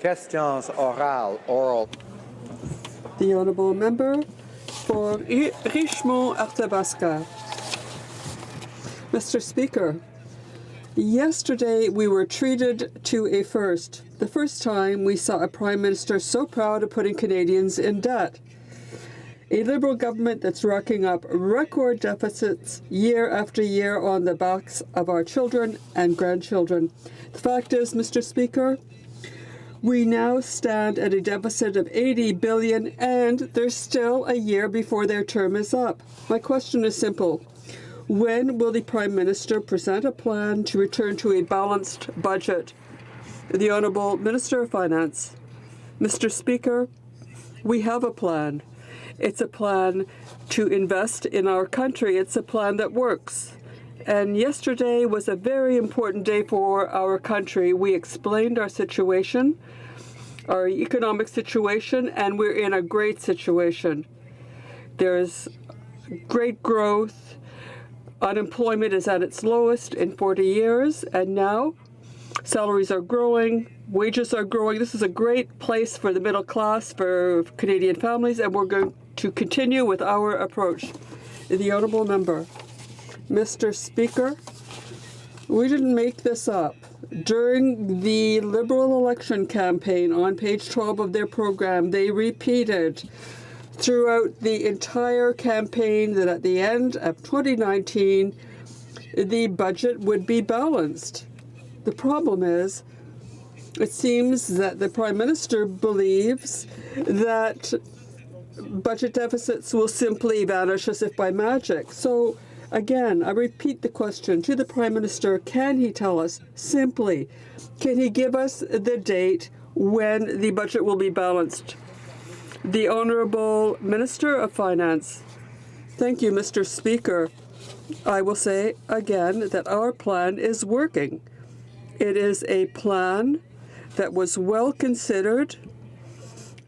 Questions orales. Oral. The Honourable Member for Richmond-Arthabasca. Mr. Speaker, yesterday we were treated to a first. The first time we saw a Prime Minister so proud of putting Canadians in debt. A Liberal government that's racking up record deficits year after year on the backs of our children and grandchildren. The fact is, Mr. Speaker, we now stand at a deficit of $80 billion, and there's still a year before their term is up. My question is simple. When will the Prime Minister present a plan to return to a balanced budget? The Honourable Minister of Finance. Mr. Speaker, we have a plan. It's a plan to invest in our country. It's a plan that works. And yesterday was a very important day for our country. We explained our situation, our economic situation, and we're in a great situation. There's great growth. Unemployment is at its lowest in 40 years, and now salaries are growing, wages are growing. This is a great place for the middle class, for Canadian families, and we're going to continue with our approach. The Honourable Member. Mr. Speaker, we didn't make this up. During the Liberal election campaign, on page 12 of their program, they repeated throughout the entire campaign that at the end of 2019, the budget would be balanced. The problem is, it seems that the Prime Minister believes that budget deficits will simply vanish as if by magic. So, again, I repeat the question to the Prime Minister, can he tell us simply, can he give us the date when the budget will be balanced? The Honourable Minister of Finance. Thank you, Mr. Speaker. I will say again that our plan is working. It is a plan that was well considered,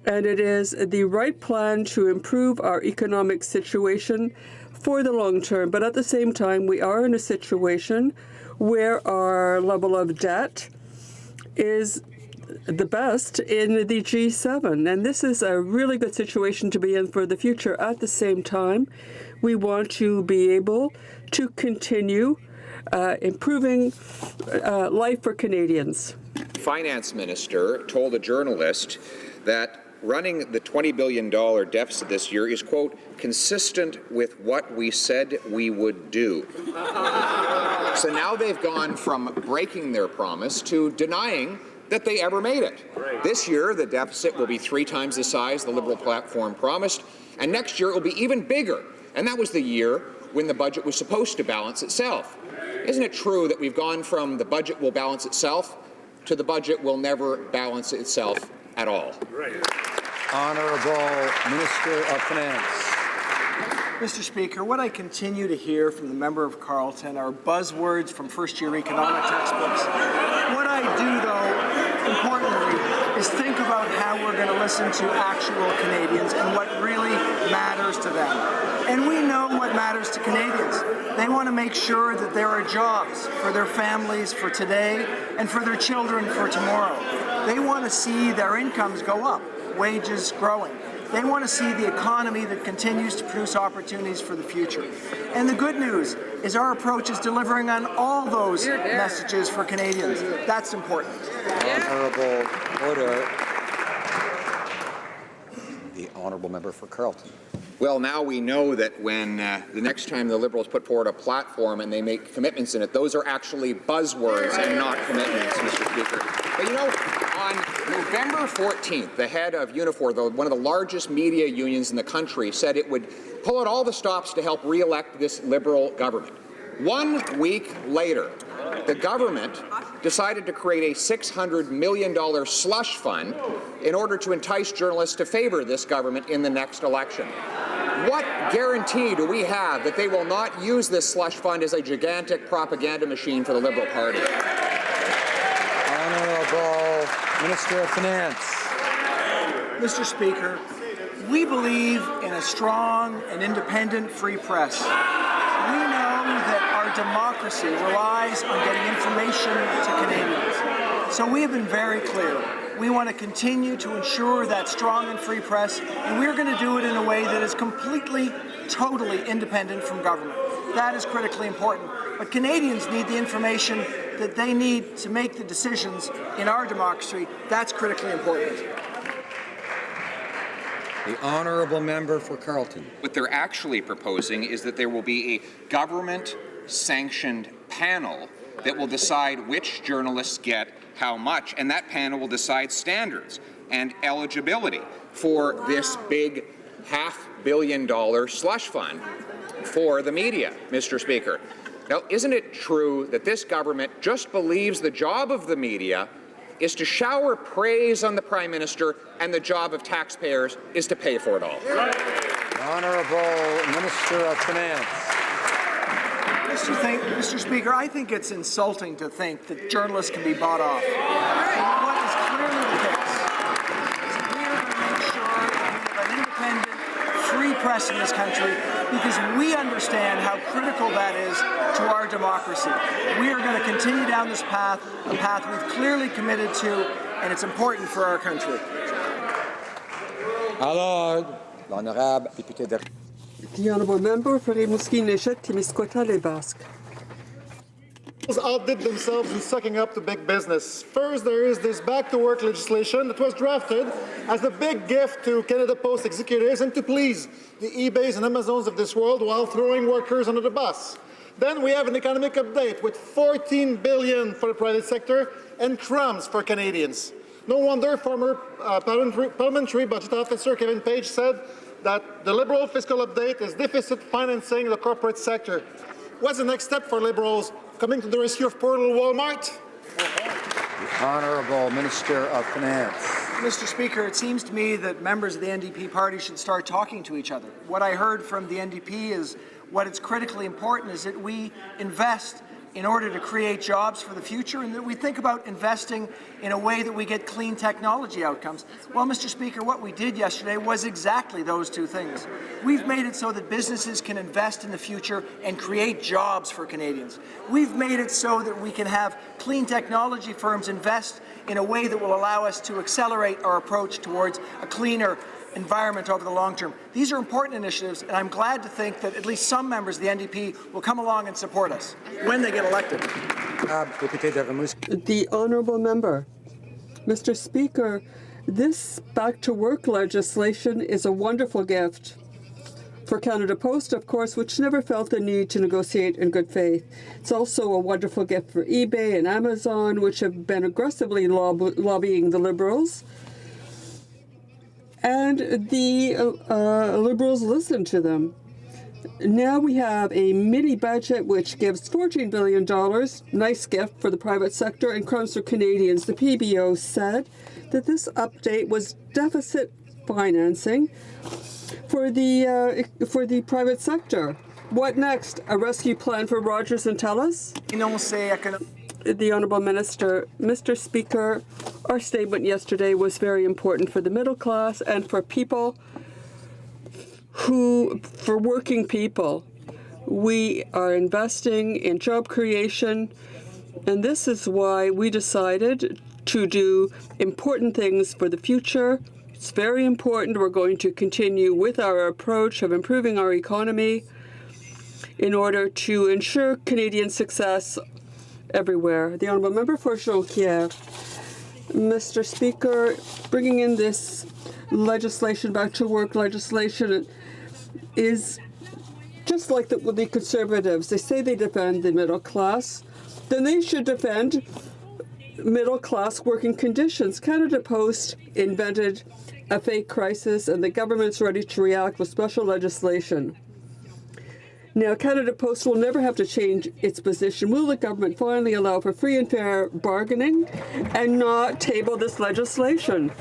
and it is the right plan to improve our economic situation for the long term. But at the same time, we are in a situation where our level of debt is the best in the G7. And this is a really good situation to be in for the future. At the same time, we want to be able to continue improving life for Canadians. Finance Minister told a journalist that running the $20 billion deficit this year is, quote, consistent with what we said we would do. So now they've gone from breaking their promise to denying that they ever made it. This year, the deficit will be 3 times the size the Liberal platform promised, and next year it will be even bigger. And that was the year when the budget was supposed to balance itself. Isn't it true that we've gone from the budget will balance itself to the budget will never balance itself at all? Honourable Minister of Finance. Mr. Speaker, what I continue to hear from the member of Carleton are buzzwords from first-year economic textbooks. What I do, though, importantly, is think about how we're going to listen to actual Canadians and what really matters to them. And we know what matters to Canadians. They want to make sure that there are jobs for their families for today and for their children for tomorrow. They want to see their incomes go up, wages growing. They want to see the economy that continues to produce opportunities for the future. And the good news is our approach is delivering on all those messages for Canadians. That's important. Honourable order. The Honourable Member for Carleton. Well, now we know that when the next time the Liberals put forward a platform and they make commitments in it, those are actually buzzwords and not commitments, Mr. Speaker. But you know, on November 14th, the head of Unifor, one of the largest media unions in the country, said it would pull out all the stops to help re-elect this Liberal government. 1 week later, the government decided to create a $600 million slush fund in order to entice journalists to favor this government in the next election. What guarantee do we have that they will not use this slush fund as a gigantic propaganda machine for the Liberal Party? Honourable Minister of Finance. Mr. Speaker, we believe in a strong and independent free press. We know that our democracy relies on getting information to Canadians. So we have been very clear. We want to continue to ensure that strong and free press, and we're going to do it in a way that is completely, totally independent from government. That is critically important. But Canadians need the information that they need to make the decisions in our democracy. That's critically important. The honourable member for Carleton. What they're actually proposing is that there will be a government-sanctioned panel that will decide which journalists get how much, and that panel will decide standards and eligibility for this big $500 million slush fund for the media, Mr. Speaker. Now, isn't it true that this government just believes the job of the media is to shower praise on the Prime Minister and the job of taxpayers is to pay for it all? The Honourable Minister of Finance. Mr. Speaker, I think it's insulting to think that journalists can be bought off. What is clearly the case is that we are going to make sure that we have an independent, free press in this country because we understand how critical that is to our democracy. We are going to continue down this path, a path we've clearly committed to, and it's important for our country. Alors, l'honorable député de... The honourable member for Rimouski-Neigette-Témiscouata-Les Basques. Outdid themselves in sucking up to big business. First, there is this back-to-work legislation that was drafted as a big gift to Canada Post executives and to please the eBays and Amazons of this world while throwing workers under the bus. Then we have an economic update with $14 billion for the private sector and crumbs for Canadians. No wonder former Parliamentary Budget Officer Kevin Page said that the Liberal fiscal update is deficit financing the corporate sector. What's the next step for Liberals? Coming to the rescue of poor little Walmart? The Honourable Minister of Finance. Mr. Speaker, it seems to me that members of the NDP party should start talking to each other. What I heard from the NDP is what is critically important is that we invest in order to create jobs for the future and that we think about investing in a way that we get clean technology outcomes. Well, Mr. Speaker, what we did yesterday was exactly those two things. We've made it so that businesses can invest in the future and create jobs for Canadians. We've made it so that we can have clean technology firms invest in a way that will allow us to accelerate our approach towards a cleaner environment over the long term. These are important initiatives, and I'm glad to think that at least some members of the NDP will come along and support us when they get elected. The honourable member. Mr. Speaker, this back-to-work legislation is a wonderful gift for Canada Post, of course, which never felt the need to negotiate in good faith. It's also a wonderful gift for eBay and Amazon, which have been aggressively lobbying the Liberals. And the Liberals listen to them. Now we have a mini budget which gives $14 billion, nice gift for the private sector, and crumbs for Canadians. The PBO said that this update was deficit financing for the private sector. What next? A rescue plan for Rogers and Telus? The Honourable Minister. Mr. Speaker, our statement yesterday was very important for the middle class and for people for working people. We are investing in job creation, and this is why we decided to do important things for the future. It's very important. We're going to continue with our approach of improving our economy in order to ensure Canadian success everywhere. The Honourable Member for Jonquière. Mr. Speaker, bringing in this legislation, back to work legislation, is just like the Conservatives. They say they defend the middle class. Then they should defend middle class working conditions. Canada Post invented a fake crisis, and the government's ready to react with special legislation. Now, Canada Post will never have to change its position. Will the government finally allow for free and fair bargaining and not table this legislation?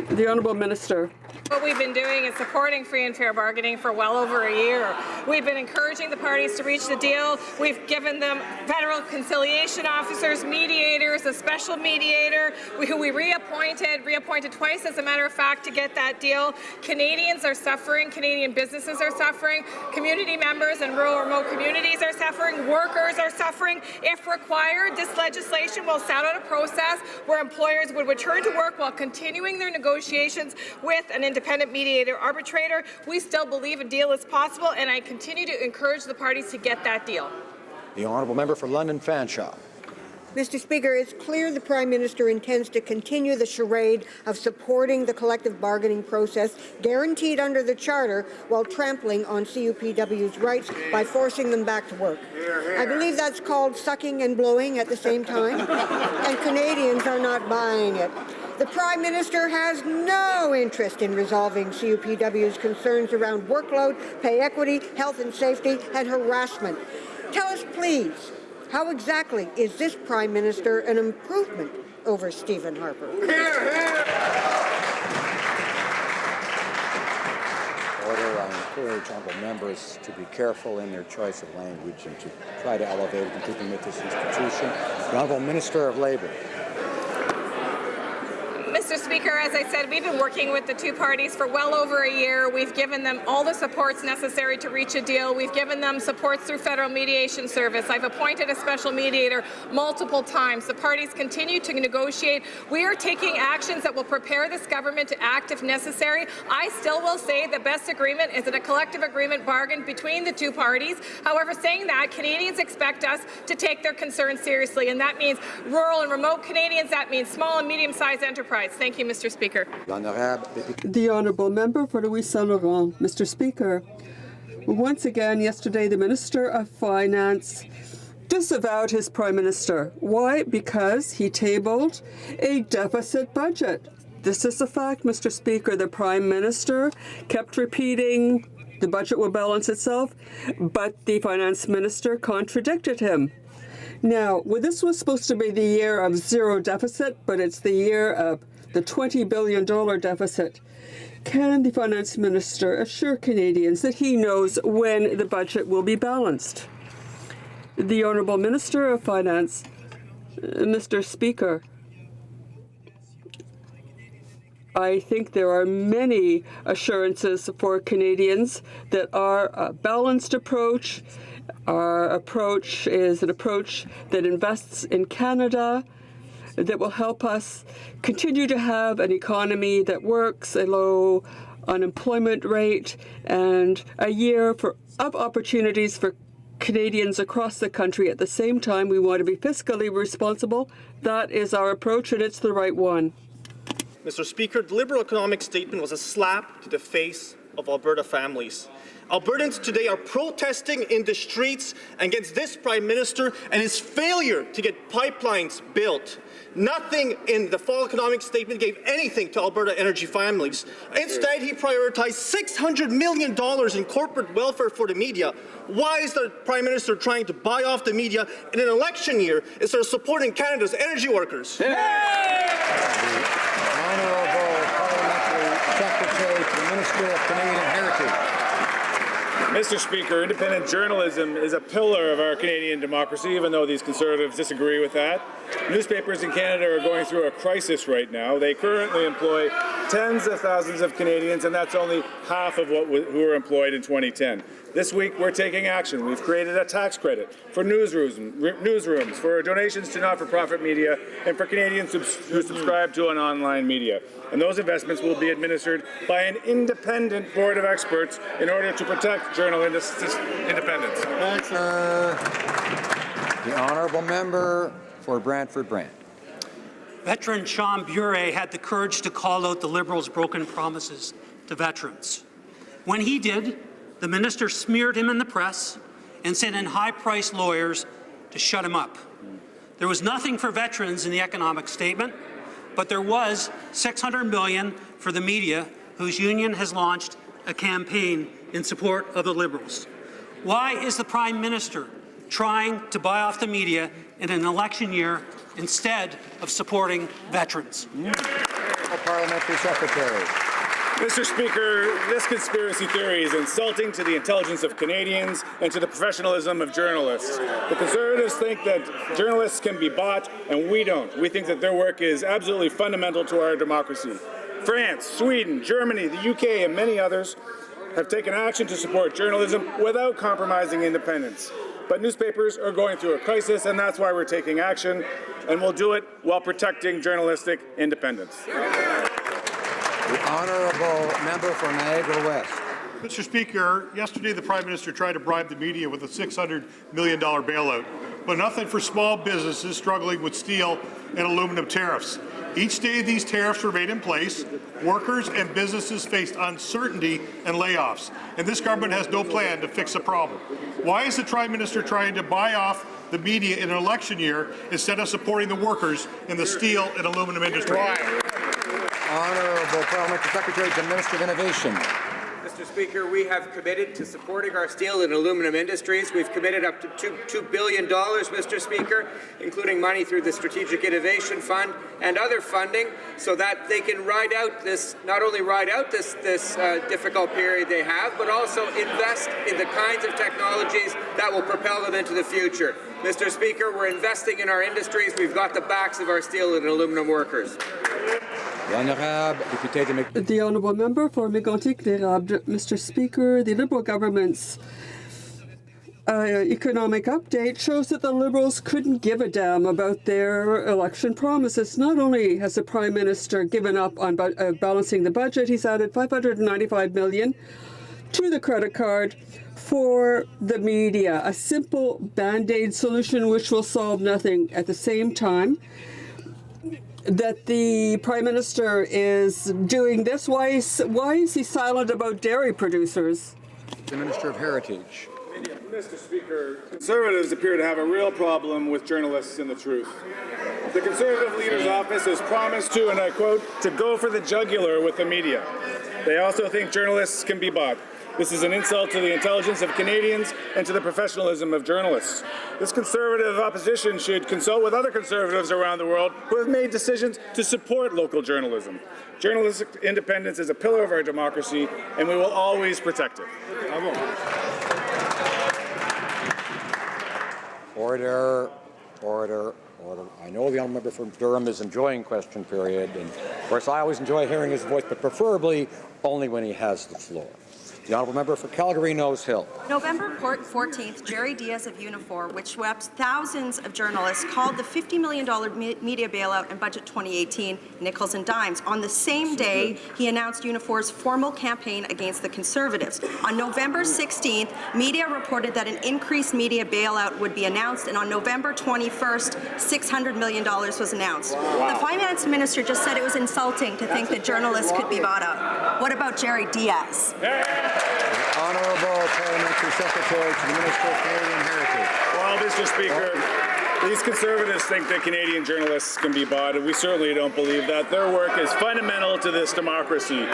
The Honourable Minister. What we've been doing is supporting free and fair bargaining for well over a year. We've been encouraging the parties to reach the deal. We've given them federal conciliation officers, mediators, a special mediator who we reappointed twice, as a matter of fact, to get that deal. Canadians are suffering. Canadian businesses are suffering. Community members in rural remote communities are suffering. Workers are suffering. If required, this legislation will set out a process where employers would return to work while continuing their negotiations with an independent mediator arbitrator. We still believe a deal is possible, and I continue to encourage the parties to get that deal. The honourable member for London Fanshawe. Mr. Speaker, it's clear the Prime Minister intends to continue the charade of supporting the collective bargaining process guaranteed under the Charter while trampling on CUPW's rights by forcing them back to work. I believe that's called sucking and blowing at the same time, and Canadians are not buying it. The Prime Minister has no interest in resolving CUPW's concerns around workload, pay equity, health and safety, and harassment. Tell us, please, how exactly is this Prime Minister an improvement over Stephen Harper? Order. I encourage honourable members to be careful in their choice of language and to try to elevate and keep them with this institution. The Honourable Minister of Labour. Mr. Speaker, as I said, we've been working with the two parties for well over a year. We've given them all the supports necessary to reach a deal. We've given them supports through Federal Mediation Service. I've appointed a special mediator multiple times. The parties continue to negotiate. We are taking actions that will prepare this government to act if necessary. I still will say the best agreement is a collective agreement bargain between the two parties. However, saying that, Canadians expect us to take their concerns seriously, and that means rural and remote Canadians. That means small and medium-sized enterprise. Thank you, Mr. Speaker. The honourable member for Louis Saint Laurent. Mr. Speaker, once again yesterday the Minister of Finance disavowed his Prime Minister. Why? Because he tabled a deficit budget. This is a fact, Mr. Speaker. The Prime Minister kept repeating the budget will balance itself, but the Finance Minister contradicted him. Now, well, this was supposed to be the year of zero deficit, but it's the year of the $20 billion deficit. Can the Finance Minister assure Canadians that he knows when the budget will be balanced? The Honourable Minister of Finance, Mr. Speaker, I think there are many assurances for Canadians that our balanced approach, our approach is an approach that invests in Canada, that will help us continue to have an economy that works, a low unemployment rate, and a year of opportunities for Canadians across the country. At the same time, we want to be fiscally responsible. That is our approach, and it's the right one. Mr. Speaker, the Liberal economic statement was a slap to the face of Alberta families. Albertans today are protesting in the streets against this Prime Minister and his failure to get pipelines built. Nothing in the fall economic statement gave anything to Alberta energy families. Instead, he prioritized $600 million in corporate welfare for the media. Why is the Prime Minister trying to buy off the media in an election year instead of supporting Canada's energy workers? The Honourable Parliamentary Secretary to the Minister of Canadian Heritage. Mr. Speaker, independent journalism is a pillar of our Canadian democracy, even though these Conservatives disagree with that. Newspapers in Canada are going through a crisis right now. They currently employ tens of thousands of Canadians, and that's only half of who were employed in 2010. This week, we're taking action. We've created a tax credit for newsrooms, for donations to not-for-profit media, and for Canadians who subscribe to an online media. And those investments will be administered by an independent board of experts in order to protect journalist independence. The honourable member for Brantford-Brant. Veteran Sean Bure had the courage to call out the Liberals' broken promises to veterans. When he did, the minister smeared him in the press and sent in high-priced lawyers to shut him up. There was nothing for veterans in the economic statement, but there was $600 million for the media, whose union has launched a campaign in support of the Liberals. Why is the Prime Minister trying to buy off the media in an election year instead of supporting veterans? Parliamentary Secretary. Mr. Speaker, this conspiracy theory is insulting to the intelligence of Canadians and to the professionalism of journalists. The Conservatives think that journalists can be bought, and we don't. We think that their work is absolutely fundamental to our democracy. France, Sweden, Germany, the UK, and many others have taken action to support journalism without compromising independence. But newspapers are going through a crisis, and that's why we're taking action, and we'll do it while protecting journalistic independence. The honourable member for Niagara West. Mr. Speaker, yesterday the Prime Minister tried to bribe the media with a $600 million bailout, but nothing for small businesses struggling with steel and aluminum tariffs. Each day these tariffs remain in place, workers and businesses faced uncertainty and layoffs, and this government has no plan to fix the problem. Why is the Prime Minister trying to buy off the media in an election year instead of supporting the workers in the steel and aluminum industry? Honourable Parliamentary Secretary to the Minister of Innovation. Mr. Speaker, we have committed to supporting our steel and aluminum industries. We've committed up to $2 billion, Mr. Speaker, including money through the Strategic Innovation Fund and other funding, so that they can ride out this, not only ride out this difficult period they have, but also invest in the kinds of technologies that will propel them into the future. Mr. Speaker, we're investing in our industries. We've got the backs of our steel and aluminum workers. The honourable member for Mégantic-l'Érable. Mr. Speaker, the Liberal government's economic update shows that the Liberals couldn't give a damn about their election promises. Not only has the Prime Minister given up on balancing the budget, he's added $595 million to the credit card for the media, a simple band-aid solution which will solve nothing. At the same time that the Prime Minister is doing this, why is he silent about dairy producers? The Minister of Heritage. Mr. Speaker, Conservatives appear to have a real problem with journalists and the truth. The Conservative leader's office has promised to, and I quote, to go for the jugular with the media. They also think journalists can be bought. This is an insult to the intelligence of Canadians and to the professionalism of journalists. This Conservative opposition should consult with other Conservatives around the world who have made decisions to support local journalism. Journalistic independence is a pillar of our democracy, and we will always protect it. Order. I know the honourable member from Durham is enjoying question period, and of course I always enjoy hearing his voice, but preferably only when he has the floor. The honourable member for Calgary-Nose Hill. November 14th, Jerry Diaz of Unifor, which swept thousands of journalists, called the $50 million media bailout in Budget 2018 nickels and dimes. On the same day, he announced Unifor's formal campaign against the Conservatives. On November 16th, media reported that an increased media bailout would be announced, and on November 21st, $600 million was announced. Wow. The Finance Minister just said it was insulting to think that journalists could be bought up. What about Jerry Diaz? Honourable Parliamentary Secretary to the Minister of Canadian Heritage. Well, Mr. Speaker, these Conservatives think that Canadian journalists can be bought, and we certainly don't believe that. Their work is fundamental to this democracy.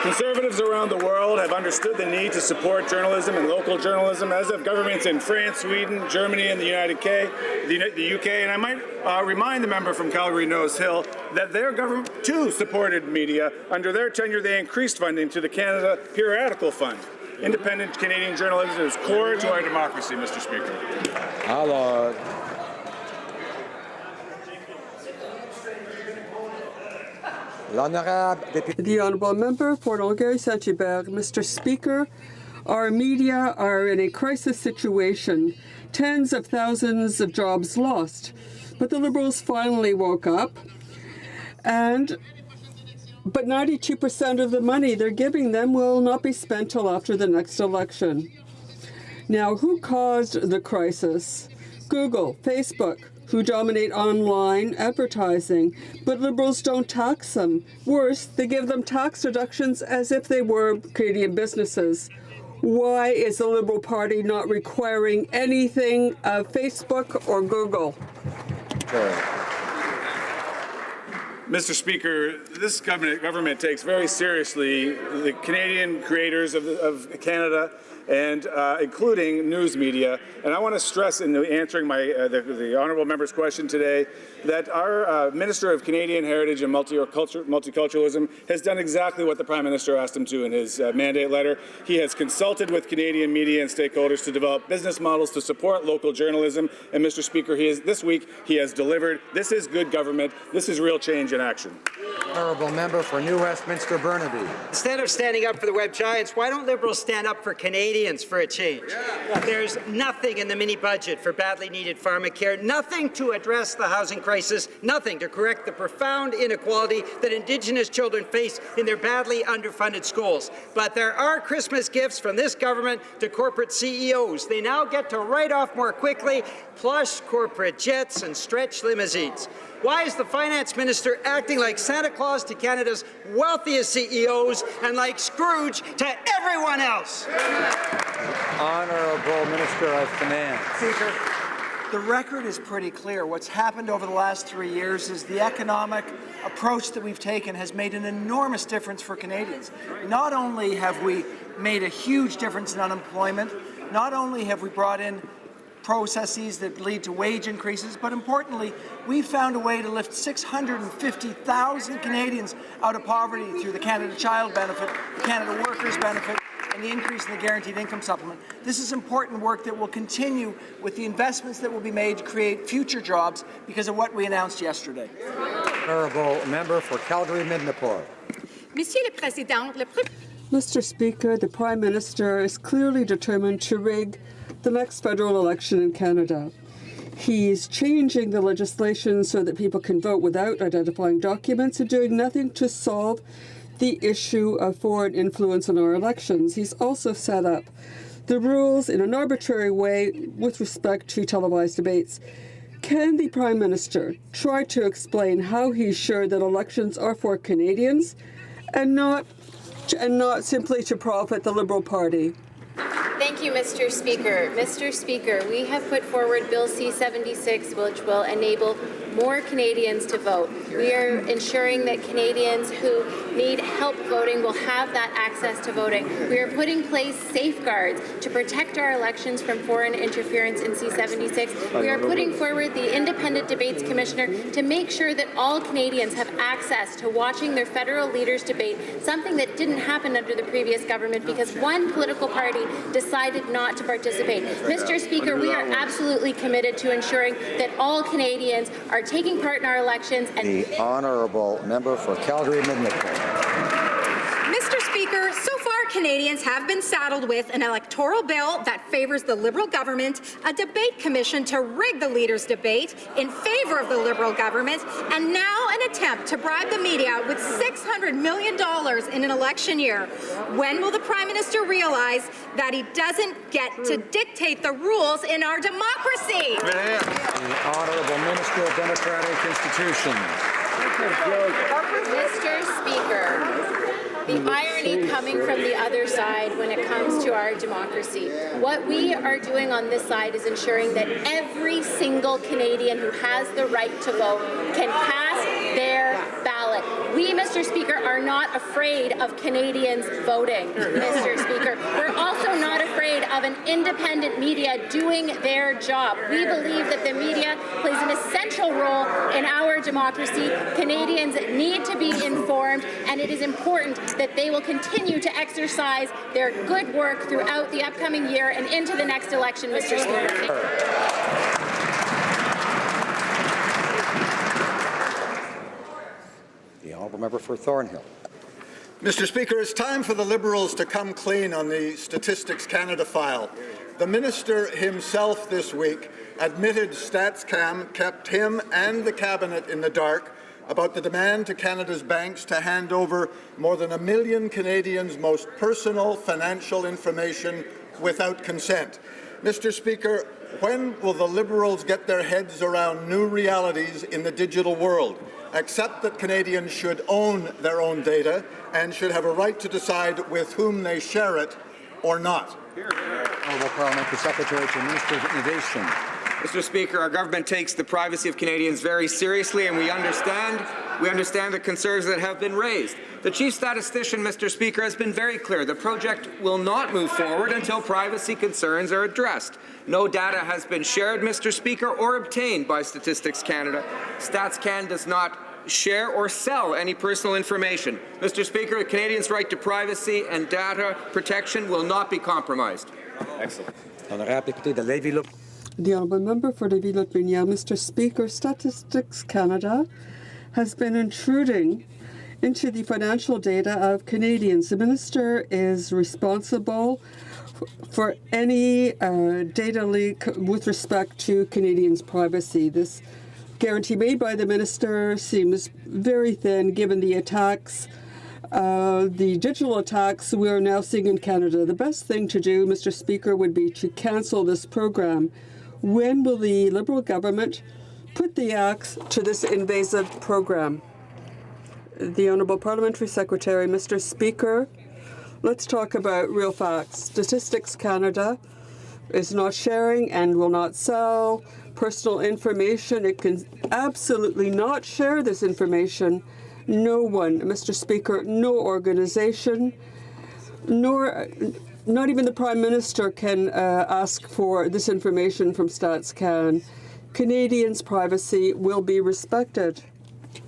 Conservatives around the world have understood the need to support journalism and local journalism, as have governments in France, Sweden, Germany, and the the UK. And I might remind the member from Calgary-Nose Hill that their government, too, supported media. Under their tenure, they increased funding to the Canada Periodical Fund. Independent Canadian journalism is core to our democracy, Mr. Speaker. Alors, the honourable member for Longueuil-Saint-Hubert. Mr. Speaker, our media are in a crisis situation. Tens of thousands of jobs lost. But the Liberals finally woke up, but 92% of the money they're giving them will not be spent till after the next election. Now, who caused the crisis? Google, Facebook, who dominate online advertising, but Liberals don't tax them. Worse, they give them tax deductions as if they were Canadian businesses. Why is the Liberal Party not requiring anything of Facebook or Google? Mr. Speaker, this government takes very seriously the Canadian creators of Canada and including news media. And I want to stress in answering the honourable member's question today that our Minister of Canadian Heritage and Multiculturalism has done exactly what the Prime Minister asked him to in his mandate letter. He has consulted with Canadian media and stakeholders to develop business models to support local journalism. And Mr. Speaker, this week he has delivered. This is good government. This is real change in action. Honourable member for New Westminster Burnaby. Instead of standing up for the web giants, why don't Liberals stand up for Canadians for a change? There's nothing in the mini budget for badly needed pharmacare, nothing to address the housing crisis, nothing to correct the profound inequality that Indigenous children face in their badly underfunded schools. But there are Christmas gifts from this government to corporate CEOs. They now get to write off more quickly plush corporate jets and stretch limousines. Why is the Finance Minister acting like Santa Claus to Canada's wealthiest CEOs and like Scrooge to everyone else? Honourable Minister of Finance. Speaker, the record is pretty clear. What's happened over the last 3 years is the economic approach that we've taken has made an enormous difference for Canadians. Not only have we made a huge difference in unemployment, not only have we brought in processes that lead to wage increases, but importantly, we found a way to lift 650,000 Canadians out of poverty through the Canada Child Benefit, the Canada Workers Benefit, and the increase in the Guaranteed Income Supplement. This is important work that will continue with the investments that will be made to create future jobs because of what we announced yesterday. Honourable member for Calgary-Midnapore. Mr. Speaker, the Prime Minister is clearly determined to rig the next federal election in Canada. He's changing the legislation so that people can vote without identifying documents and doing nothing to solve the issue of foreign influence on our elections. He's also set up the rules in an arbitrary way with respect to televised debates. Can the Prime Minister try to explain how he's sure that elections are for Canadians and not simply to profit the Liberal Party? Thank you, Mr. Speaker. Mr. Speaker, we have put forward Bill C-76, which will enable more Canadians to vote. We are ensuring that Canadians who need help voting will have that access to voting. We are putting in place safeguards to protect our elections from foreign interference in C-76. We are putting forward the Independent Debates Commissioner to make sure that all Canadians have access to watching their federal leaders debate, something that didn't happen under the previous government because one political party decided not to participate. Mr. Speaker, we are absolutely committed to ensuring that all Canadians are taking part in our elections. And the honourable member for Calgary-Midnapore. Mr. Speaker, so far Canadians have been saddled with an electoral bill that favors the Liberal government, a debate commission to rig the leaders' debate in favor of the Liberal government, and now an attempt to bribe the media with $600 million in an election year. When will the Prime Minister realize that he doesn't get to dictate the rules in our democracy? The Honourable Minister of Democratic Institutions. Mr. Speaker, the irony coming from the other side when it comes to our democracy. What we are doing on this side is ensuring that every single Canadian who has the right to vote can cast their ballot. We, Mr. Speaker, are not afraid of Canadians voting, Mr. Speaker. We're also not afraid of an independent media doing their job. We believe that the media plays an essential role in our democracy. Canadians need to be informed, and it is important that they will continue to exercise their good work throughout the upcoming year and into the next election, Mr. Speaker. The honourable member for Thornhill. Mr. Speaker, it's time for the Liberals to come clean on the Statistics Canada file. The Minister himself this week admitted StatsCan kept him and the Cabinet in the dark about the demand to Canada's banks to hand over more than 1 million Canadians' most personal financial information without consent. Mr. Speaker, when will the Liberals get their heads around new realities in the digital world? Accept that Canadians should own their own data and should have a right to decide with whom they share it or not. Honourable Parliamentary Secretary to the Minister of Innovation. Mr. Speaker, our government takes the privacy of Canadians very seriously, and we understand the concerns that have been raised. The Chief Statistician, Mr. Speaker, has been very clear. The project will not move forward until privacy concerns are addressed. No data has been shared, Mr. Speaker, or obtained by Statistics Canada. StatsCan does not share or sell any personal information. Mr. Speaker, Canadians' right to privacy and data protection will not be compromised. Excellent. The honourable member for Lévis-Lotbinière. Mr. Speaker, Statistics Canada has been intruding into the financial data of Canadians. The minister is responsible for any data leak with respect to Canadians' privacy. This guarantee made by the minister seems very thin given the attacks, the digital attacks we are now seeing in Canada. The best thing to do, Mr. Speaker, would be to cancel this program. When will the Liberal government put the axe to this invasive program? The Honourable Parliamentary Secretary. Mr. Speaker, let's talk about real facts. Statistics Canada is not sharing and will not sell personal information. It can absolutely not share this information. No one, Mr. Speaker, no organization, not even the Prime Minister can ask for this information from StatsCan. Canadians' privacy will be respected.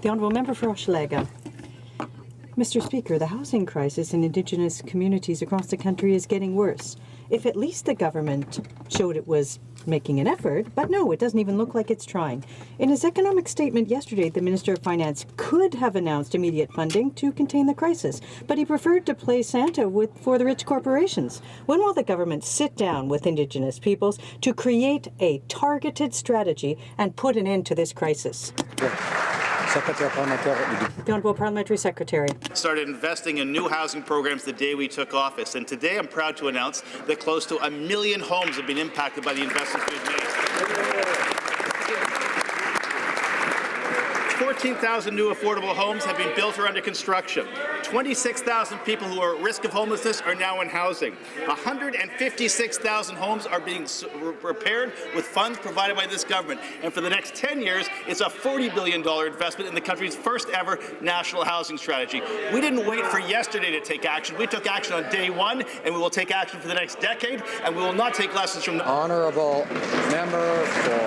The Honourable Member for Hochelaga. Mr. Speaker, the housing crisis in Indigenous communities across the country is getting worse. If at least the government showed it was making an effort, but no, it doesn't even look like it's trying. In his economic statement yesterday, the Minister of Finance could have announced immediate funding to contain the crisis, but he preferred to play Santa for the rich corporations. When will the government sit down with Indigenous peoples to create a targeted strategy and put an end to this crisis? The Honourable Parliamentary Secretary. Started investing in new housing programs the day we took office, and today I'm proud to announce that close to 1 million homes have been impacted by the investments we've made. 14,000 new affordable homes have been built or under construction. 26,000 people who are at risk of homelessness are now in housing. 156,000 homes are being repaired with funds provided by this government. And for the next 10 years, it's a $40 billion investment in the country's first ever national housing strategy. We didn't wait for yesterday to take action. We took action on day one, and we will take action for the next decade, and we will not take lessons from the Honourable Member for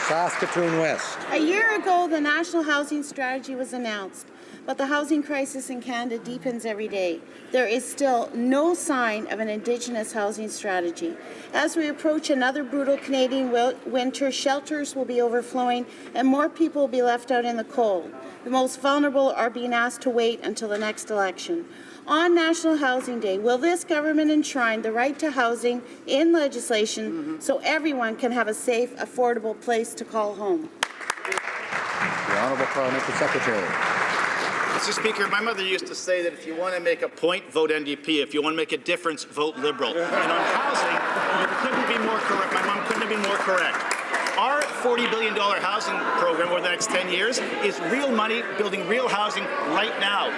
Saskatoon West. A year ago, the National Housing Strategy was announced, but the housing crisis in Canada deepens every day. There is still no sign of an Indigenous housing strategy. As we approach another brutal Canadian winter, shelters will be overflowing and more people will be left out in the cold. The most vulnerable are being asked to wait until the next election. On National Housing Day, will this government enshrine the right to housing in legislation so everyone can have a safe, affordable place to call home? The Honourable Parliamentary Secretary. Mr. Speaker, my mother used to say that if you want to make a point, vote NDP. If you want to make a difference, vote Liberal. And on housing, it couldn't be more correct. My mom couldn't have been more correct. Our $40 billion housing program over the next 10 years is real money building real housing right now.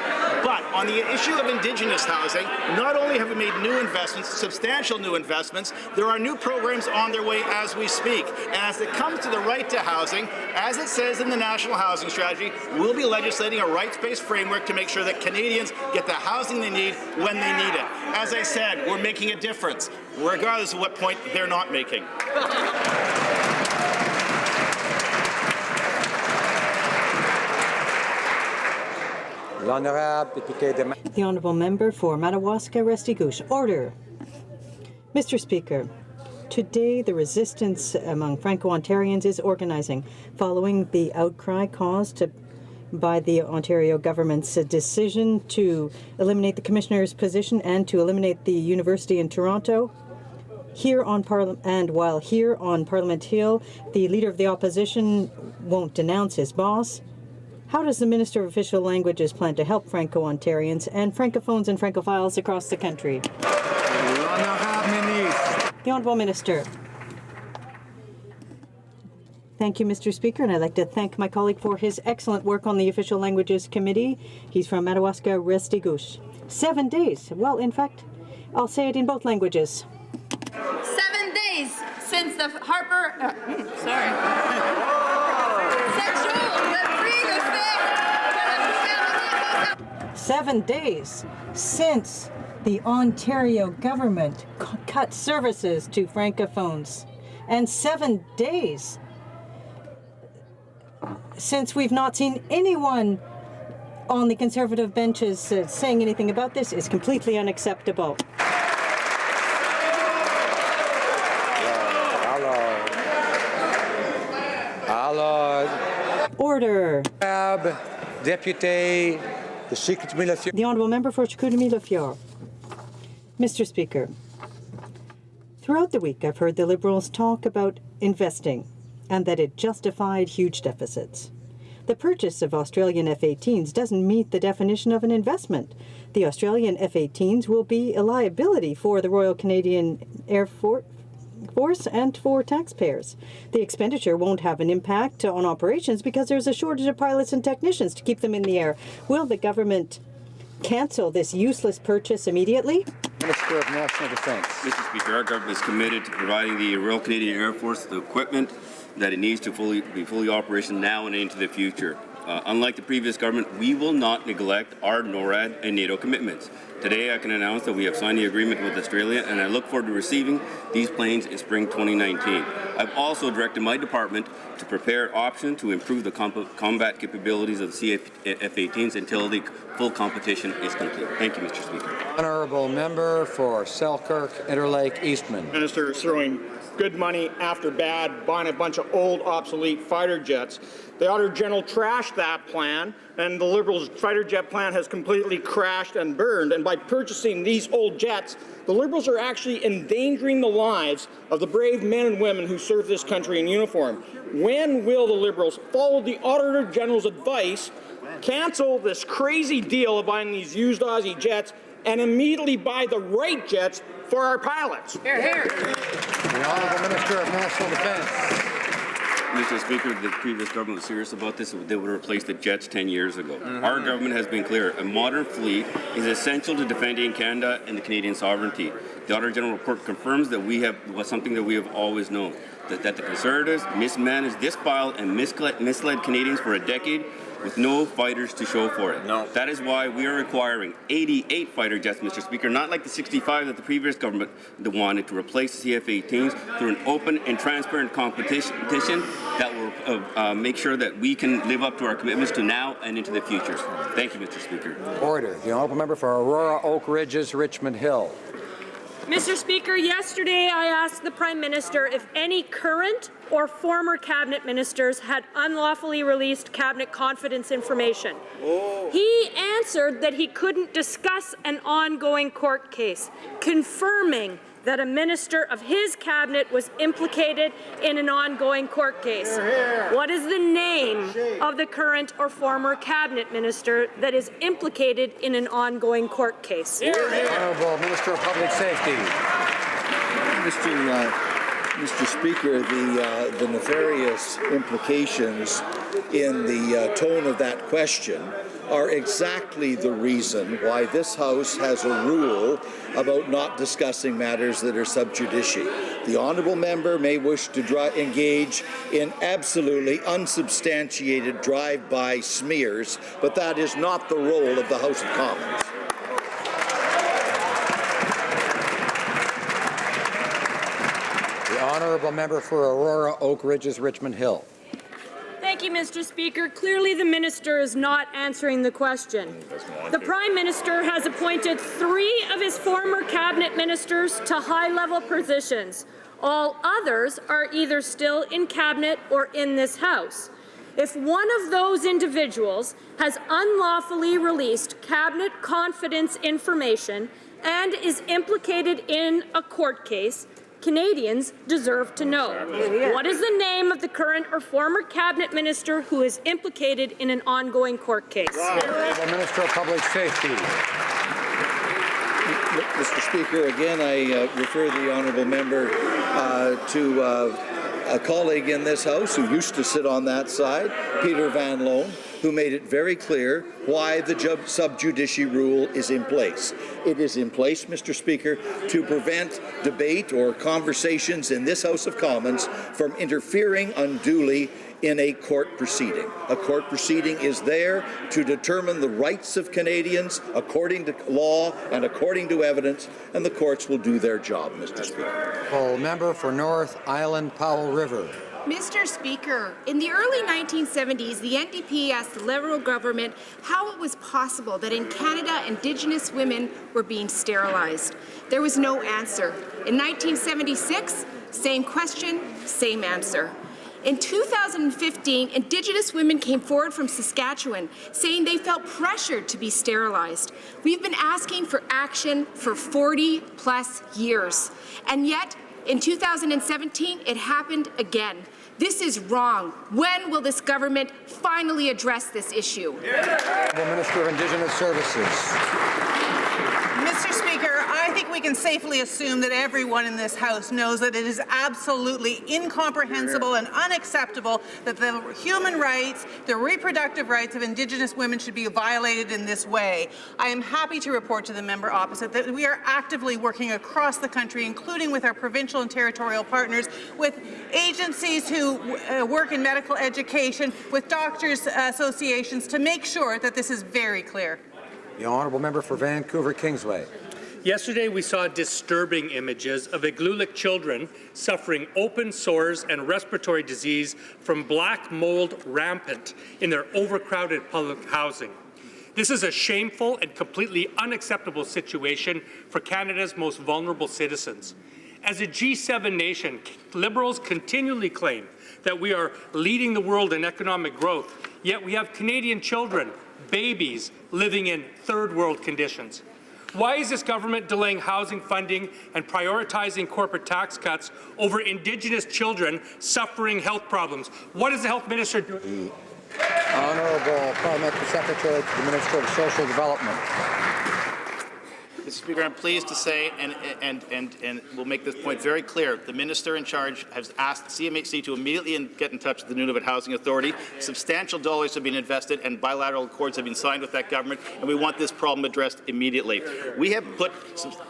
But on the issue of Indigenous housing, not only have we made new investments, substantial new investments, there are new programs on their way as we speak. And as it comes to the right to housing, as it says in the National Housing Strategy, we'll be legislating a rights-based framework to make sure that Canadians get the housing they need when they need it. As I said, we're making a difference, regardless of what point they're not making. The Honourable Member for Madawaska-Restigouche. Order. Mr. Speaker, today the resistance among Franco-Ontarians is organizing following the outcry caused by the Ontario government's decision to eliminate the Commissioner's position and to eliminate the University in Toronto. While here on Parliament Hill, the Leader of the Opposition won't denounce his boss. How does the Minister of Official Languages plan to help Franco-Ontarians and Francophones and Francophiles across the country? The Honourable Minister. Thank you, Mr. Speaker, and I'd like to thank my colleague for his excellent work on the Official Languages Committee. He's from Madawaska-Restigouche. 7 days. Well, in fact, I'll say it in both languages. 7 days. days since the Since 7 days since the Ontario government cut services to francophones. And 7 days since we've not seen anyone on the Conservative benches saying anything about this is completely unacceptable. Order. Deputy, the Honourable Member for Chicoutimi-Lafitte. Mr. Speaker, throughout the week I've heard the Liberals talk about investing and that it justified huge deficits. The purchase of Australian F-18s doesn't meet the definition of an investment. The Australian F-18s will be a liability for the Royal Canadian Air Force and for taxpayers. The expenditure won't have an impact on operations because there's a shortage of pilots and technicians to keep them in the air. Will the government cancel this useless purchase immediately? Minister of National Defence. Mr. Speaker, our government is committed to providing the Royal Canadian Air Force the equipment that it needs to be fully operational now and into the future. Unlike the previous government, we will not neglect our NORAD and NATO commitments. Today, I can announce that we have signed the agreement with Australia, and I look forward to receiving these planes in spring 2019. I've also directed my department to prepare options to improve the combat capabilities of the F-18s until the full competition is complete. Thank you, Mr. Speaker. Honourable Member for Selkirk, Interlake, Eastman. Minister is throwing good money after bad, buying a bunch of old, obsolete fighter jets. The Auditor General trashed that plan, and the Liberals' fighter jet plan has completely crashed and burned. And by purchasing these old jets, the Liberals are actually endangering the lives of the brave men and women who serve this country in uniform. When will the Liberals follow the Auditor General's advice, cancel this crazy deal of buying these used Aussie jets, and immediately buy the right jets for our pilots? Hear, hear. The Honourable Minister of National Defence. Mr. Speaker, the previous government was serious about this. They would replace the jets 10 years ago. Our government has been clear. A modern fleet is essential to defending Canada and the Canadian sovereignty. The Auditor General report confirms that we have something that we have always known, that the Conservatives mismanaged this file and misled Canadians for a decade with no fighters to show for it. No. That is why we are requiring 88 fighter jets, Mr. Speaker, not like the 65 that the previous government wanted, to replace the CF-18s through an open and transparent competition that will make sure that we can live up to our commitments to now and into the future. Thank you, Mr. Speaker. Order. The Honourable Member for Aurora, Oak Ridges, Richmond Hill. Mr. Speaker, yesterday I asked the Prime Minister if any current or former cabinet ministers had unlawfully released cabinet confidence information. He answered that he couldn't discuss an ongoing court case, confirming that a minister of his cabinet was implicated in an ongoing court case. What is the name of the current or former cabinet minister that is implicated in an ongoing court case? Honourable Minister of Public Safety. Mr. Speaker, the nefarious implications in the tone of that question are exactly the reason why this House has a rule about not discussing matters that are sub judice. The honourable member may wish to engage in absolutely unsubstantiated drive-by smears, but that is not the role of the House of Commons. The honourable member for Aurora, Oak Ridges, Richmond Hill. Thank you, Mr. Speaker. Clearly, the minister is not answering the question. The Prime Minister has appointed 3 of his former cabinet ministers to high-level positions. All others are either still in cabinet or in this House. If one of those individuals has unlawfully released cabinet confidence information and is implicated in a court case, Canadians deserve to know. What is the name of the current or former cabinet minister who is implicated in an ongoing court case? The Minister of Public Safety. Mr. Speaker, again, I refer the honourable member to a colleague in this House who used to sit on that side, Peter Van Loan, who made it very clear why the sub judice rule is in place. It is in place, Mr. Speaker, to prevent debate or conversations in this House of Commons from interfering unduly in a court proceeding. A court proceeding is there to determine the rights of Canadians according to law and according to evidence, and the courts will do their job, Mr. Speaker. Member for North Island Powell River. Mr. Speaker, in the early 1970s, the NDP asked the Liberal government how it was possible that in Canada, Indigenous women were being sterilized. There was no answer. In 1976, same question, same answer. In 2015, Indigenous women came forward from Saskatchewan saying they felt pressured to be sterilized. We've been asking for action for 40-plus years, and yet in 2017, it happened again. This is wrong. When will this government finally address this issue? Minister of Indigenous Services. Mr. Speaker, I think we can safely assume that everyone in this House knows that it is absolutely incomprehensible and unacceptable that the human rights, the reproductive rights of Indigenous women should be violated in this way. I am happy to report to the member opposite that we are actively working across the country, including with our provincial and territorial partners, with agencies who work in medical education, with doctors' associations, to make sure that this is very clear. The honourable member for Vancouver Kingsway. Yesterday, we saw disturbing images of Igloolik children suffering open sores and respiratory disease from black mold rampant in their overcrowded public housing. This is a shameful and completely unacceptable situation for Canada's most vulnerable citizens. As a G7 nation, Liberals continually claim that we are leading the world in economic growth, yet we have Canadian children, babies, living in third-world conditions. Why is this government delaying housing funding and prioritizing corporate tax cuts over Indigenous children suffering health problems? What is the Health Minister doing? Honourable Parliamentary Secretary to the Minister of Social Development. Mr. Speaker, I'm pleased to say, and we'll make this point very clear, the minister in charge has asked CMHC to immediately get in touch with the Nunavut Housing Authority. Substantial dollars have been invested and bilateral accords have been signed with that government, and we want this problem addressed immediately. We have put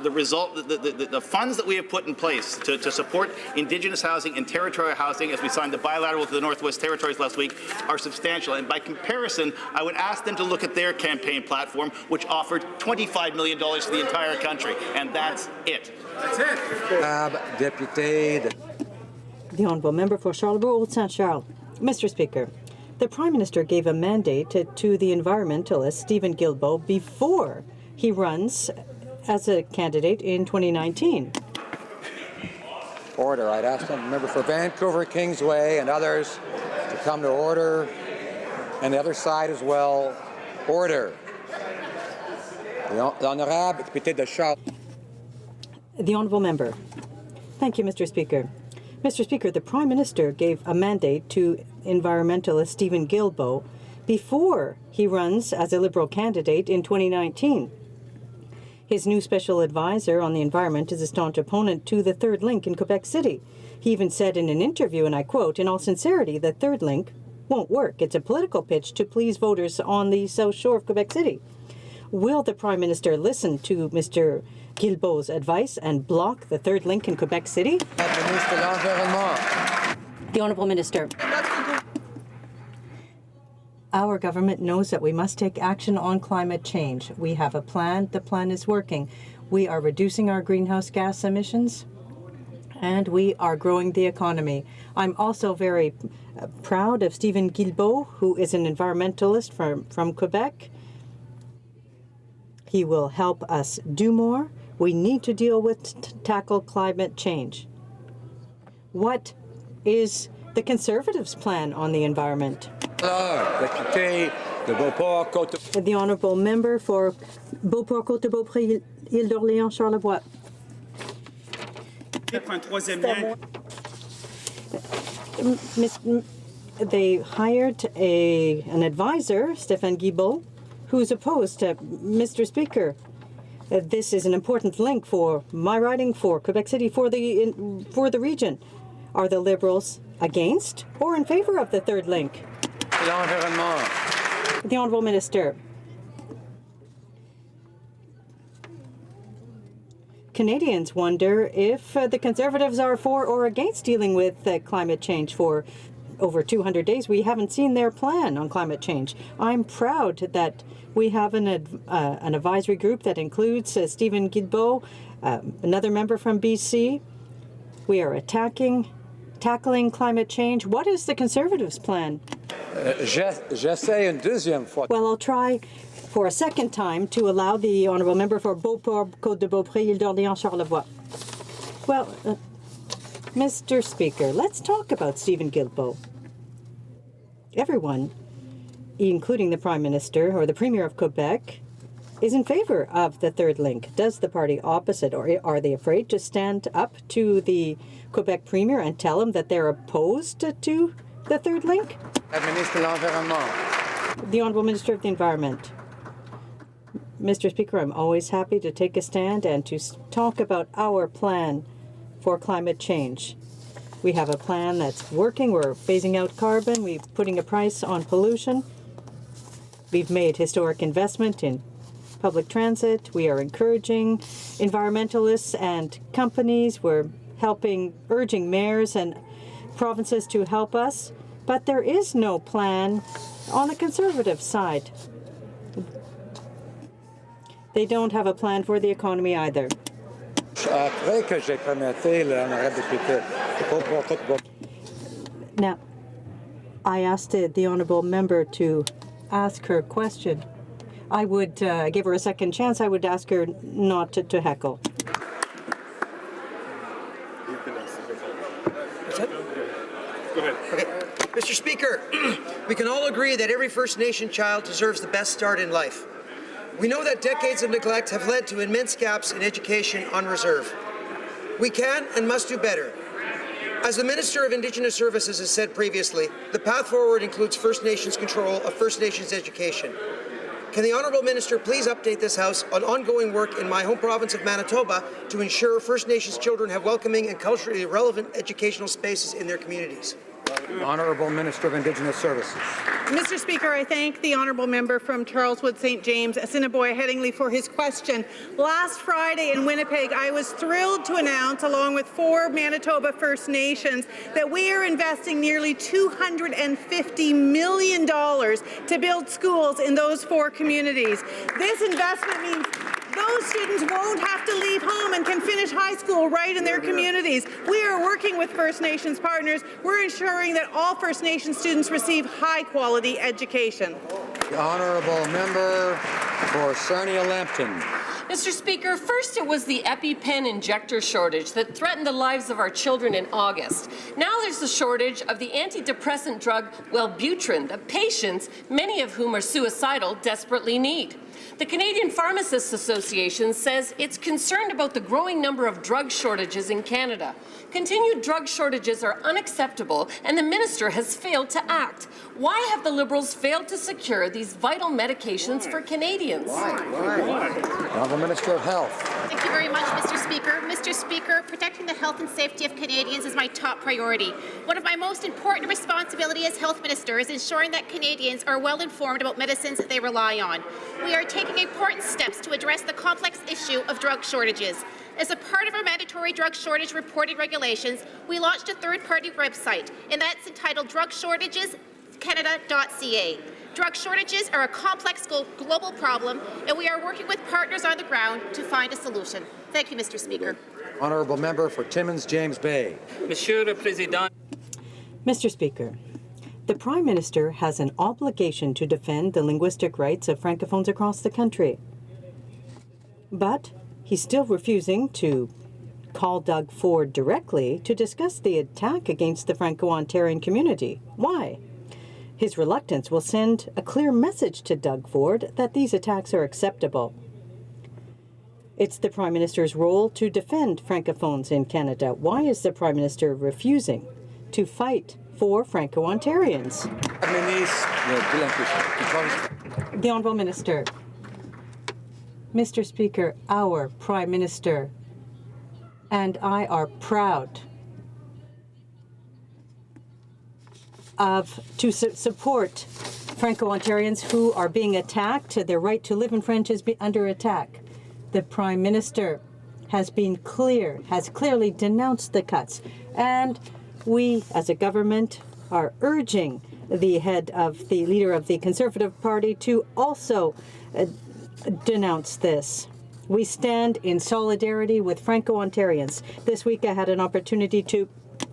the funds that we have put in place to support Indigenous housing and territorial housing, as we signed the bilateral with the Northwest Territories last week, are substantial. And by comparison, I would ask them to look at their campaign platform, which offered $25 million to the entire country, and that's it. That's it. Deputy. The honourable member for Charlebourg Saint Charles. Mr. Speaker, the Prime Minister gave a mandate to the environmentalist Stephen Guilbeault before he runs as a candidate in 2019. Order. I'd ask the member for Vancouver Kingsway and others to come to order, and the other side as well. Order. The honourable député de Charles. The honourable member. Thank you, Mr. Speaker. Mr. Speaker, the Prime Minister gave a mandate to environmentalist Stephen Guilbeault before he runs as a Liberal candidate in 2019. His new special advisor on the environment is a staunch opponent to the third link in Quebec City. He even said in an interview, and I quote, "In all sincerity, the third link won't work. It's a political pitch to please voters on the south shore of Quebec City." Will the Prime Minister listen to Mr. Guilbeault's advice and block the third link in Quebec City? The Honourable Minister. Our government knows that we must take action on climate change. We have a plan. The plan is working. We are reducing our greenhouse gas emissions, and we are growing the economy. I'm also very proud of Stephen Guilbeault, who is an environmentalist from Quebec. He will help us do more. We need to deal with tackle climate change. What is the Conservatives' plan on the environment? The honourable member for Beauport-Côte-de-Beaupré, Île-d'Orléans, Charlevoix. They hired an advisor, Stéphane Guilbeault, who's opposed to Mr. Speaker. This is an important link for my riding, for Quebec City, for the region. Are the Liberals Against or in favor of the third link? L'environnement. The Honourable Minister. Canadians wonder if the Conservatives are for or against dealing with climate change. For over 200 days, we haven't seen their plan on climate change. I'm proud that we have an advisory group that includes Stephen Guilbeault, another member from BC. We are tackling climate change. What is the Conservatives' plan? J'essaie une deuxième fois. Well, I'll try for a second time to allow the Honourable Member for Beauport, Côte-de-Beaupré, Île d'Orléans, Charlevoix. Well, Mr. Speaker, let's talk about Stephen Guilbeault. Everyone, including the Prime Minister or the Premier of Quebec, is in favor of the third link. Does the party opposite, or are they afraid to stand up to the Quebec Premier and tell him that they're opposed to the third link? Ministre de l'Environnement. The Honourable Minister of the Environment. Mr. Speaker, I'm always happy to take a stand and to talk about our plan for climate change. We have a plan that's working. We're phasing out carbon. We're putting a price on pollution. We've made historic investment in public transit. We are encouraging environmentalists and companies. We're urging mayors and provinces to help us. But there is no plan on the Conservative side. They don't have a plan for the economy either. Now, I asked the Honourable Member to ask her question. I would give her a second chance. I would ask her not to heckle. Go ahead. Okay. Mr. Speaker, we can all agree that every First Nation child deserves the best start in life. We know that decades of neglect have led to immense gaps in education on reserve. We can and must do better. As the Minister of Indigenous Services has said previously, the path forward includes First Nations control of First Nations education. Can the Honourable Minister please update this House on ongoing work in my home province of Manitoba to ensure First Nations children have welcoming and culturally relevant educational spaces in their communities? Honourable Minister of Indigenous Services. Mr. Speaker, I thank the honourable member from Charleswood St. James, Assiniboia Headingley, for his question. Last Friday in Winnipeg, I was thrilled to announce, along with 4 Manitoba First Nations, that we are investing nearly $250 million to build schools in those 4 communities. This investment means those students won't have to leave home and can finish high school right in their communities. We are working with First Nations partners. We're ensuring that all First Nations students receive high-quality education. The Honourable Member for Sarnia-Lambton. Mr. Speaker, first it was the EpiPen injector shortage that threatened the lives of our children in August. Now there's the shortage of the antidepressant drug Wellbutrin that patients, many of whom are suicidal, desperately need. The Canadian Pharmacists Association says it's concerned about the growing number of drug shortages in Canada. Continued drug shortages are unacceptable, and the minister has failed to act. Why have the Liberals failed to secure these vital medications for Canadians? Honourable Minister of Health. Thank you very much, Mr. Speaker. Mr. Speaker, protecting the health and safety of Canadians is my top priority. One of my most important responsibilities as Health Minister is ensuring that Canadians are well informed about medicines that they rely on. We are taking important steps to address the complex issue of drug shortages. As a part of our mandatory drug shortage reporting regulations, we launched a third-party website, and that's entitled drugshortagescanada.ca. Drug shortages are a complex global problem, and we are working with partners on the ground to find a solution. Thank you, Mr. Speaker. Honourable Member for Timmins, James Bay. Monsieur le Président. Mr. Speaker, the Prime Minister has an obligation to defend the linguistic rights of Francophones across the country. But he's still refusing to call Doug Ford directly to discuss the attack against the Franco-Ontarian community. Why? His reluctance will send a clear message to Doug Ford that these attacks are acceptable. It's the Prime Minister's role to defend Francophones in Canada. Why is the Prime Minister refusing to fight for Franco-Ontarians? The Honourable Minister. Mr. Speaker, our Prime Minister and I are proud to support Franco-Ontarians who are being attacked. Their right to live in French is under attack. The Prime Minister has been clear, has clearly denounced the cuts. And we, as a government, are urging the leader of the Conservative Party to also denounce this. We stand in solidarity with Franco-Ontarians. This week I had an opportunity to...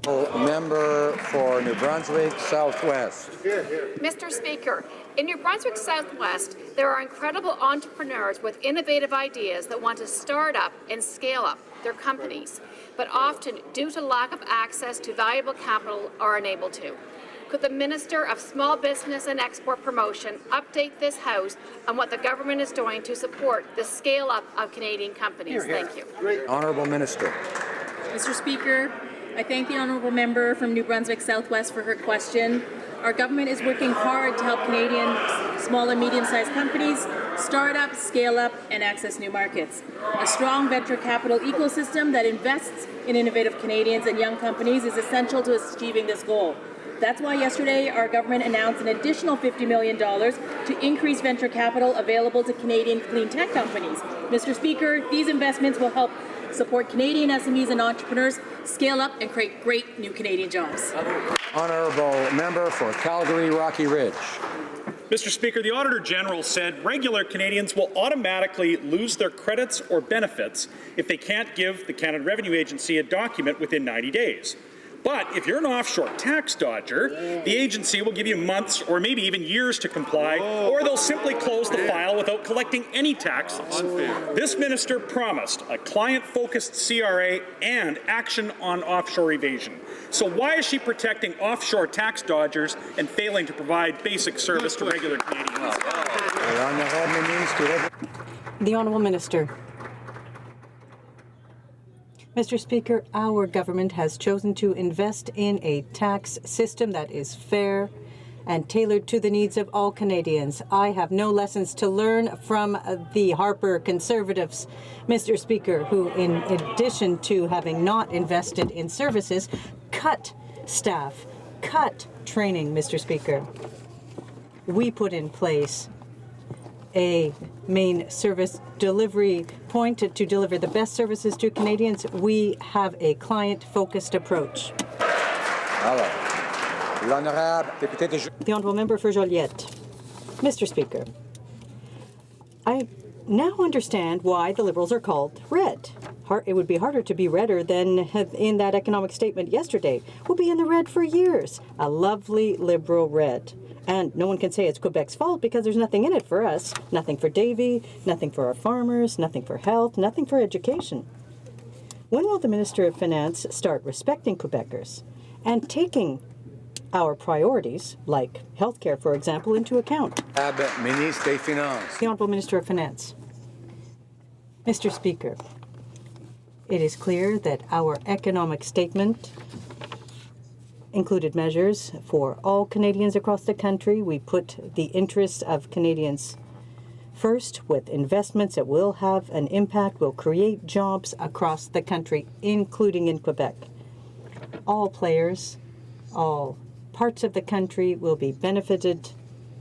Member for New Brunswick Southwest. Mr. Speaker, in New Brunswick Southwest, there are incredible entrepreneurs with innovative ideas that want to start up and scale up their companies, but often, due to lack of access to valuable capital, are unable to. Could the Minister of Small Business and Export Promotion update this House on what the government is doing to support the scale-up of Canadian companies? Thank you. Honourable Minister. Mr. Speaker, I thank the honourable member from New Brunswick Southwest for her question. Our government is working hard to help Canadian small and medium-sized companies start up, scale up, and access new markets. A strong venture capital ecosystem that invests in innovative Canadians and young companies is essential to achieving this goal. That's why yesterday our government announced an additional $50 million to increase venture capital available to Canadian clean tech companies. Mr. Speaker, these investments will help support Canadian SMEs and entrepreneurs scale up and create great new Canadian jobs. Honourable member for Calgary Rocky Ridge. Mr. Speaker, the Auditor General said regular Canadians will automatically lose their credits or benefits if they can't give the Canada Revenue Agency a document within 90 days. But if you're an offshore tax dodger, the agency will give you months or maybe even years to comply, or they'll simply close the file without collecting any taxes. This minister promised a client-focused CRA and action on offshore evasion. So why is she protecting offshore tax dodgers and failing to provide basic service to regular Canadians? The Honourable Minister. Mr. Speaker, our government has chosen to invest in a tax system that is fair and tailored to the needs of all Canadians. I have no lessons to learn from the Harper Conservatives, Mr. Speaker, who, in addition to having not invested in services, cut staff, cut training, Mr. Speaker. We put in place a main service delivery point to deliver the best services to Canadians. We have a client-focused approach. The Honourable Member for Joliette. Mr. Speaker, I now understand why the Liberals are called red. It would be harder to be redder than in that economic statement yesterday. We'll be in the red for years. A lovely Liberal red. And no one can say it's Quebec's fault because there's nothing in it for us. Nothing for Davy, nothing for our farmers, nothing for health, nothing for education. When will the Minister of Finance start respecting Quebecers and taking our priorities, like healthcare, for example, into account? The Honourable Minister of Finance. Mr. Speaker, it is clear that our economic statement included measures for all Canadians across the country. We put the interests of Canadians first with investments that will have an impact, will create jobs across the country, including in Quebec. All players, all parts of the country will be benefited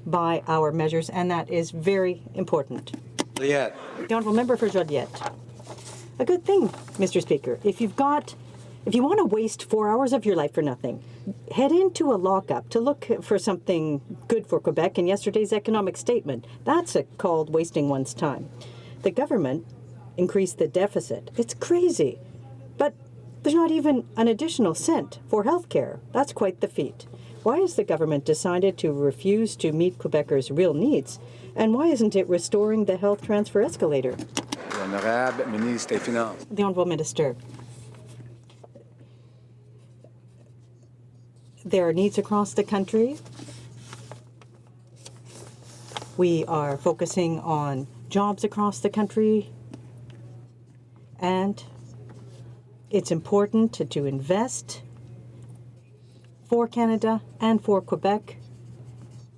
by our measures, and that is very important. Joliette. The Honourable Member for Joliette. A good thing, Mr. Speaker. If you want to waste 4 hours of your life for nothing, head into a lockup to look for something good for Quebec in yesterday's economic statement. That's called wasting one's time. The government increased the deficit. It's crazy. But there's not even an additional cent for health care. That's quite the feat. Why has the government decided to refuse to meet Quebecers' real needs? And why isn't it restoring the health transfer escalator? The Honourable Minister. There are needs across the country. We are focusing on jobs across the country, and it's important to invest for Canada and for Quebec.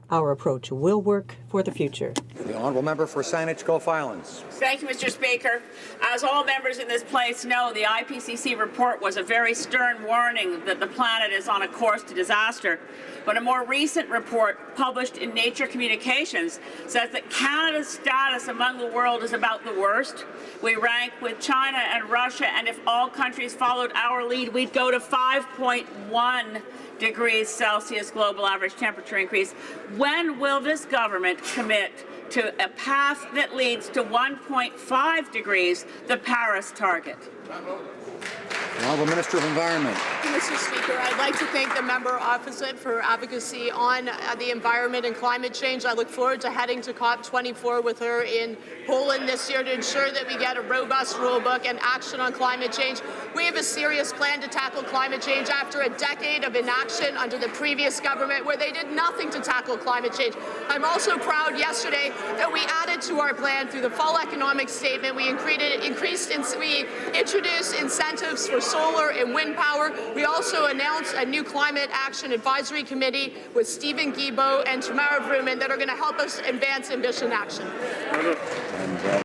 Our approach will work for the future. The honourable member for Saanich Gulf Islands. Thank you, Mr. Speaker. As all members in this place know, the IPCC report was a very stern warning that the planet is on a course to disaster. But a more recent report published in Nature Communications says that Canada's status among the world is about the worst. We rank with China and Russia, and if all countries followed our lead, we'd go to 5.1 degrees Celsius global average temperature increase. When will this government commit to a path that leads to 1.5 degrees, the Paris target? The Honourable Minister of Environment. Mr. Speaker, I'd like to thank the member opposite for advocacy on the environment and climate change. I look forward to heading to COP24 with her in Poland this year to ensure that we get a robust rulebook and action on climate change. We have a serious plan to tackle climate change after a decade of inaction under the previous government where they did nothing to tackle climate change. I'm also proud yesterday that we added to our plan through the fall economic statement. We introduced incentives for solar and wind power. We also announced a new climate action advisory committee with Stephen Guilbeault and Tamara Vrooman that are going to help us advance ambition action.